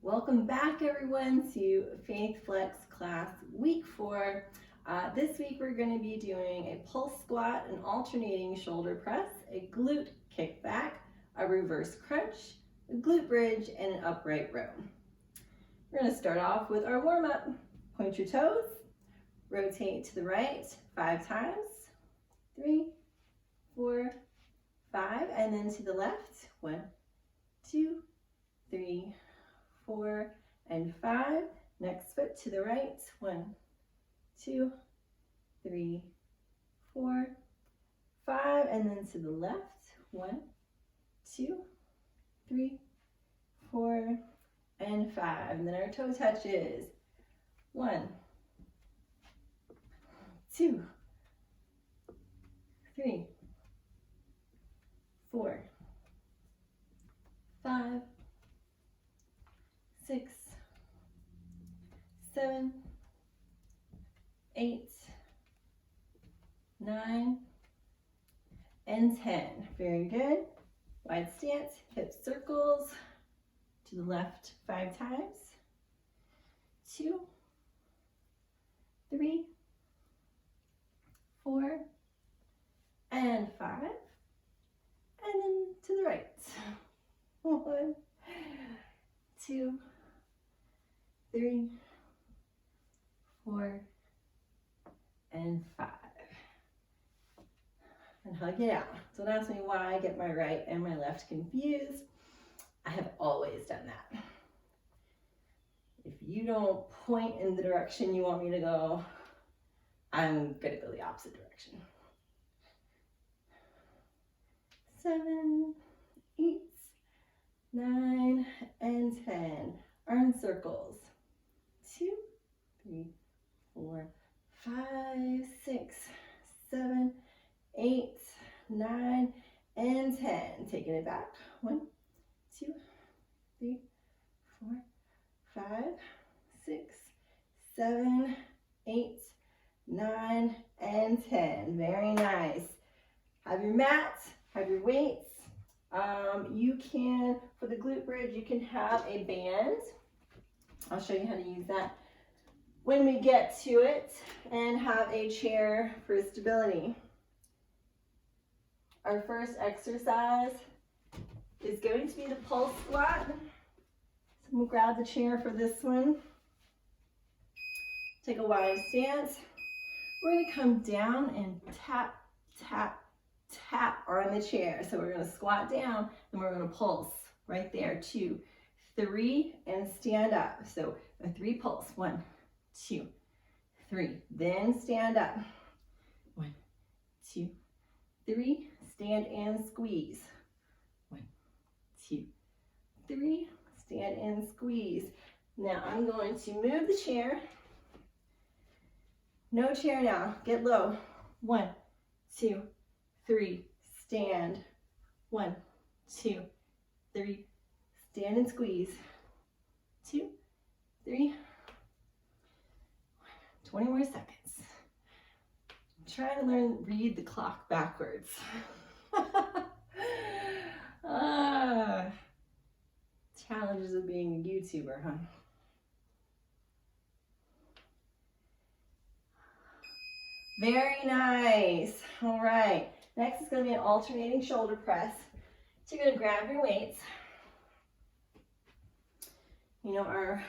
Welcome back everyone to FaithFlex class week 4. This week we're going to be doing a pulse squat, an alternating shoulder press, a glute kickback, a reverse crunch, a glute bridge, and an upright row. We're going to start off with our warm-up. Point your toes, rotate to the right 5 times, 3, 4, 5, and then to the left, 1, 2, 3, 4, and 5. Next foot to the right, 1, 2, 3, 4, 5, and then to the left, 1, 2, 3, 4, and 5. And then our toe touches, 1, 2, 3, 4, 5, 6, 7, 8, 9, and 10. Very good. Wide stance, hip circles to the left 5 times. 2, 3, 4, and 5. And then to the right. 1, 2, 3, 4, and 5. And hug it out. Don't ask me why I get my right and my left confused. I have always done that. If you don't point in the direction you want me to go, I'm going to go the opposite direction. 7, 8, 9, and 10. Arm circles. 2, 3, 4, 5, 6, 7, 8, 9, and 10. Taking it back. 1, 2, 3, 4, 5, 6, 7, 8, 9, and 10. Very nice. Have your mat, have your weights. You can, for the glute bridge, you can have a band. I'll show you how to use that when we get to it, and have a chair for stability. Our first exercise is going to be the pulse squat. So we'll grab the chair for this one. Take a wide stance. We're going to come down and tap, tap, tap on the chair. So we're going to squat down and we're going to pulse right there. 2, 3, and stand up. So a 3 pulse. 1, 2, 3. Then stand up. 1, 2, 3. Stand and squeeze. 1, 2, 3. Stand and squeeze. Now I'm going to move the chair. No chair now. Get low. 1, 2, 3. Stand. 1, 2, 3. Stand and squeeze. 2, 3. 20 more seconds. I'm trying to read the clock backwards. Challenges of being a YouTuber, huh? Very nice. All right. Next is going to be an alternating shoulder press. So you're going to grab your weights. You know, our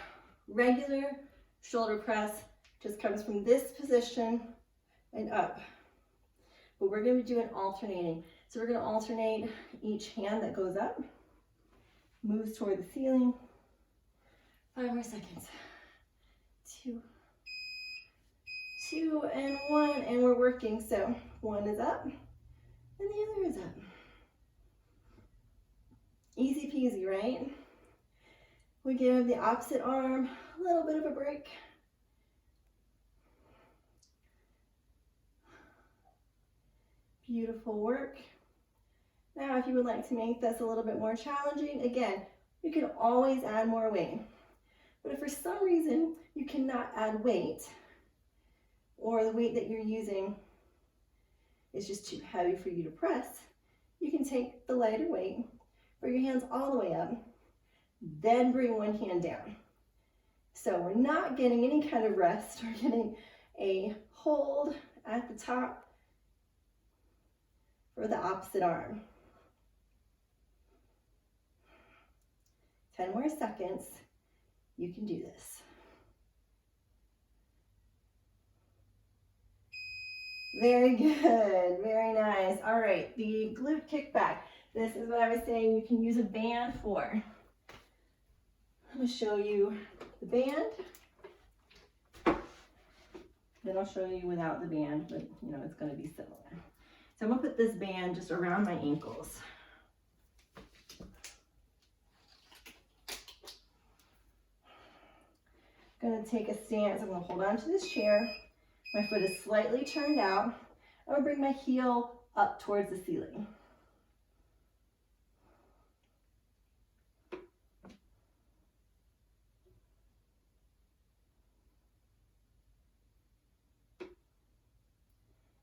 regular shoulder press just comes from this position and up. But we're going to be doing alternating. So we're going to alternate each hand that goes up, moves toward the ceiling. 5 more seconds. 2, 2, and 1, and we're working. So 1 is up, and the other is up. Easy peasy, right? We give the opposite arm a little bit of a break. Beautiful work. Now, if you would like to make this a little bit more challenging, again, you can always add more weight. But if for some reason you cannot add weight, or the weight that you're using is just too heavy for you to press, you can take the lighter weight, bring your hands all the way up, then bring one hand down. So we're not getting any kind of rest. We're getting a hold at the top for the opposite arm. 10 more seconds. You can do this. Very good, very nice. All right, the glute kickback. This is what I was saying you can use a band for. I'm going to show you the band. Then I'll show you without the band, but you know, it's going to be similar. So I'm going to put this band just around my ankles. I'm going to take a stance. I'm going to hold on to this chair. My foot is slightly turned out. I'm going to bring my heel up towards the ceiling.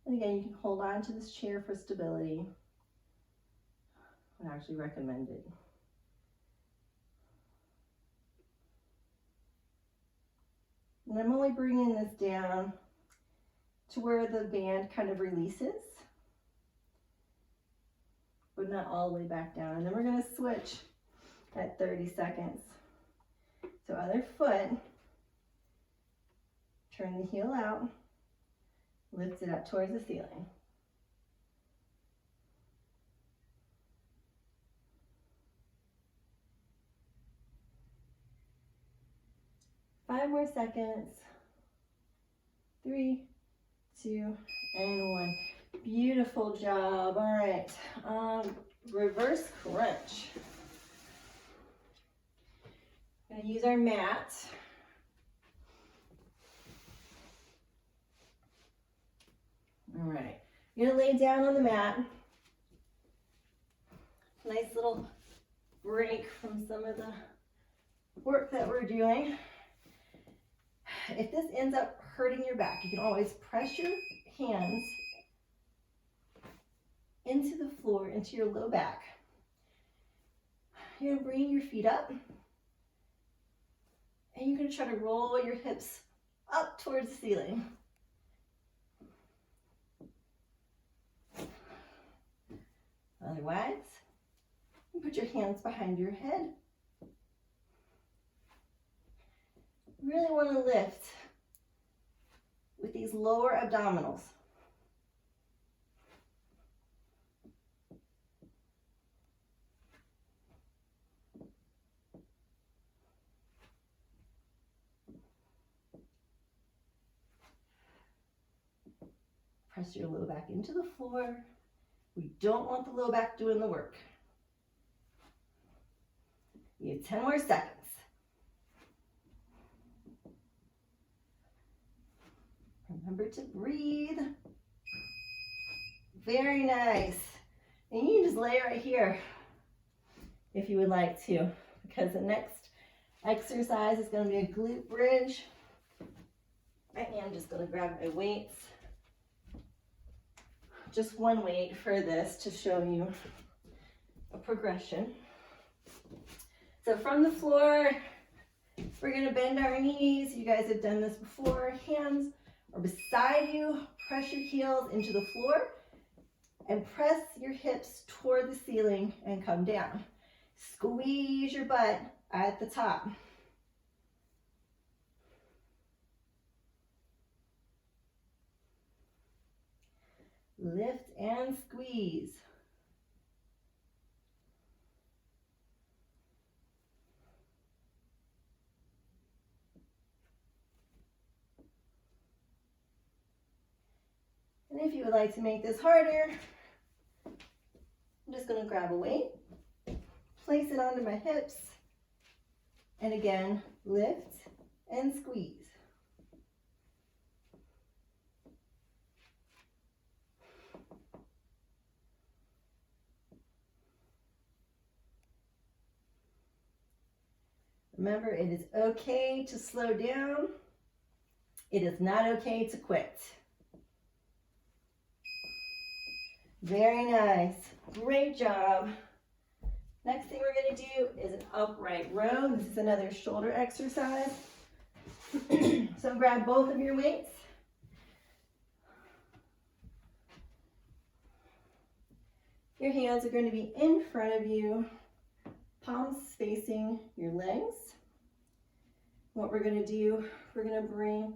And again, you can hold on to this chair for stability. I would actually recommend it. And I'm only bringing this down to where the band kind of releases, but not all the way back down. And then we're going to switch at 30 seconds. So other foot, turn the heel out, lift it up towards the ceiling. Five more seconds. 3, 2, and 1. Beautiful job. All right. Reverse crunch. We're going to use our mat. All right. You're going to lay down on the mat. Nice little break from some of the work that we're doing. If this ends up hurting your back, you can always press your hands into the floor, into your low back. You're going to bring your feet up, and you're going to try to roll your hips up towards the ceiling. Otherwise, you put your hands behind your head. Really want to lift with these lower abdominals. Press your low back into the floor. We don't want the low back doing the work. You have 10 more seconds. Remember to breathe. Very nice. And you can just lay right here if you would like to, because the next exercise is going to be a glute bridge. I am just going to grab my weights. Just one weight for this to show you a progression. So from the floor, we're going to bend our knees. You guys have done this before. Hands are beside you. Press your heels into the floor and press your hips toward the ceiling and come down. Squeeze your butt at the top. Lift and squeeze. And if you would like to make this harder, I'm just going to grab a weight, place it onto my hips, and again, lift and squeeze. Remember, it is okay to slow down. It is not okay to quit. Very nice. Great job. Next thing we're going to do is an upright row. This is another shoulder exercise. So grab both of your weights. Your hands are going to be in front of you, palms facing your legs. What we're going to do, we're going to bring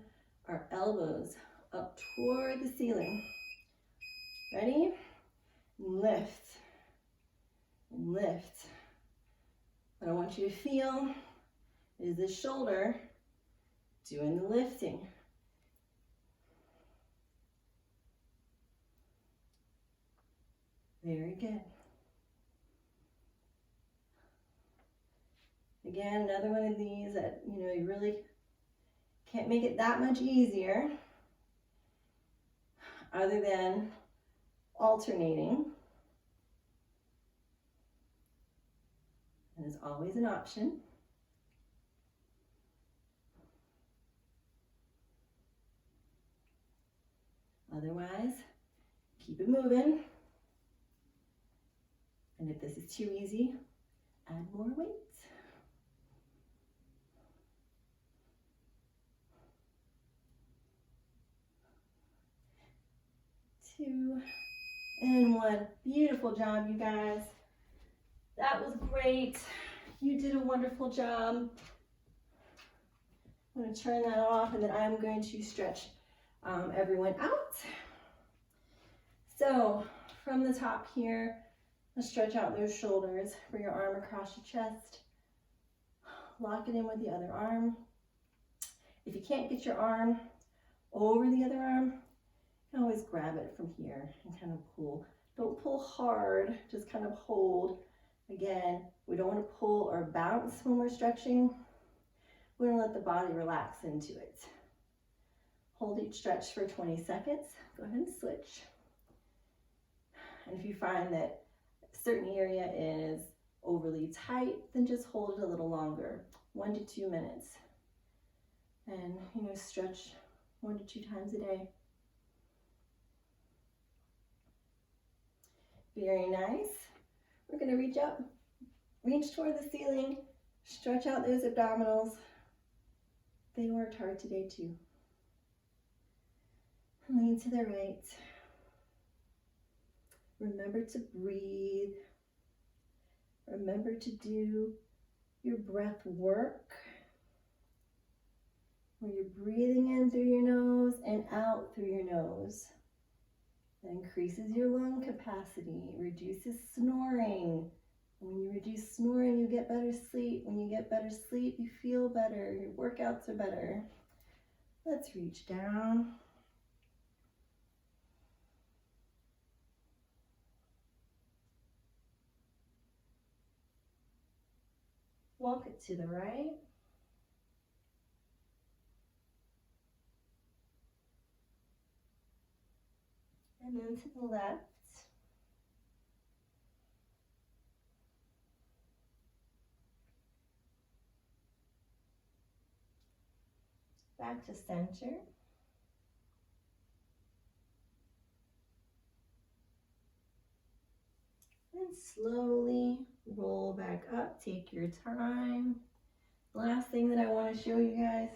our elbows up toward the ceiling. Ready? Lift and lift. What I want you to feel is the shoulder doing the lifting. Very good. Again, another one of these that, you really can't make it that much easier other than alternating. And it's always an option. Otherwise, keep it moving. And if this is too easy, add more weights. 2 and 1. Beautiful job, you guys. That was great. You did a wonderful job. I'm going to turn that off, and then I'm going to stretch everyone out. So from the top here, let's stretch out those shoulders. Bring your arm across your chest. Lock it in with the other arm. If you can't get your arm over the other arm, you can always grab it from here and kind of pull. Don't pull hard, just kind of hold. Again, we don't want to pull or bounce when we're stretching. We want to let the body relax into it. Hold each stretch for 20 seconds. Go ahead and switch. And if you find that a certain area is overly tight, then just hold it a little longer, 1 to 2 minutes. And, stretch 1 to 2 times a day. Very nice. We're going to reach up, reach toward the ceiling, stretch out those abdominals. They worked hard today too. Lean to the right. Remember to breathe. Remember to do your breath work, where you're breathing in through your nose and out through your nose. That increases your lung capacity, reduces snoring. When you reduce snoring, you get better sleep. When you get better sleep, you feel better. Your workouts are better. Let's reach down. Walk it to the right. And then to the left. Back to center. And slowly roll back up. Take your time. Last thing that I want to show you guys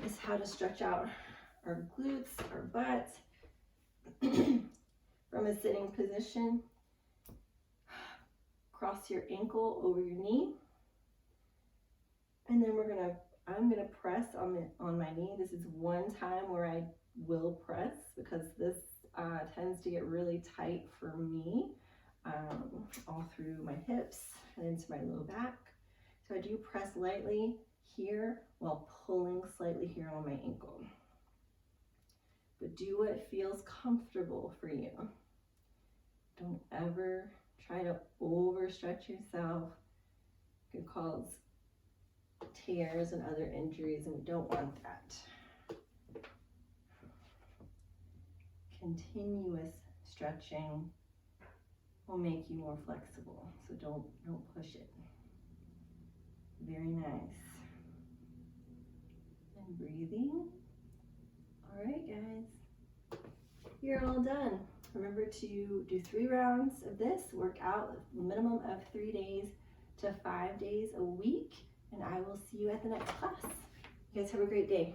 is how to stretch out our glutes, our butt. From a sitting position, cross your ankle over your knee, and then I'm gonna press on my knee. This is one time where I will press because this tends to get really tight for me, all through my hips and into my low back. So I do press lightly here while pulling slightly here on my ankle. But do what feels comfortable for you. Don't ever try to overstretch yourself. It could cause tears and other injuries, and we don't want that. Continuous stretching will make you more flexible, so don't push it. Very nice. And breathing. All right, guys, you're all done. Remember to do 3 rounds of this, work out a minimum of 3 days to 5 days a week, and I will see you at the next class. You guys have a great day.